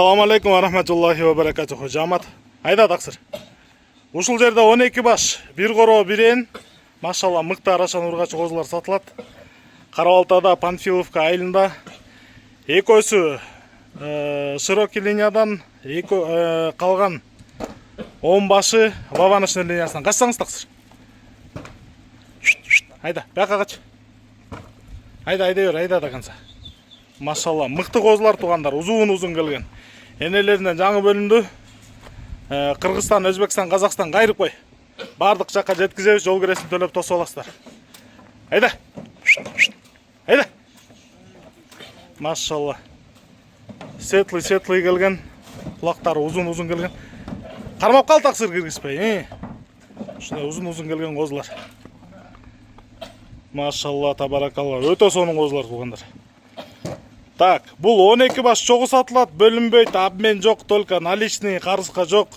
Assalamu alaikum wa rahmatullahi wa barakatuhu. Жамат. Айда тақсыр. Ушул жерде 12 баш, бир коро, бир эн. Машалла, мыкты арашан ургачы козулар сатылат. Карабалтада, Панфиловка айылында. Экөөсү широкий линиядан, калган 10 башы Ваванычный линиясынан. Качсаңыз тақсыр. Айда, бияка кач. Айда бер, айда да канса. Машалла, мыкты козулар тугандар, узун келген. Энелеринен жаңы бөлүндү. Кыргызстан, Өзбекстан, Казакстан кайрып кой. Бардык жакка жеткизебиз, жол киресин төлөп тосуп аласыздар. Айда. Айда. Машалла. Светлый келген. Кулактары узун келген. Кармап кал тақсыр киргизбей, Ушундай узун келген козулар. Машалла, табаракалла. Өтө сонун козулар тугандар. Так, бул 12 баш чогуу сатылат, бөлүнбөйт, обмен жок, только наличный, карызга жок.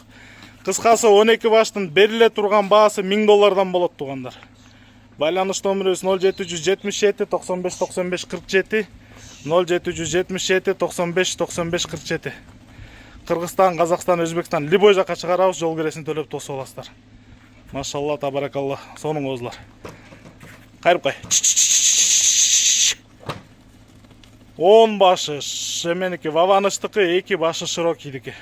Кыскасы 12 баштын бериле турган баасы $1000 болот тугандар. Байланыш номерибиз 0777 95 95 47, 0777 95 95 47. Кыргызстан, Казакстан, Өзбекстан любой жакка чыгарабыз, жол киресин төлөп тосуп аласыздар. Машалла, табаракалла, сонун козулар. Кайрып кай. 10 башы, меники Ваванычтыкы, 2 башы широкийдики.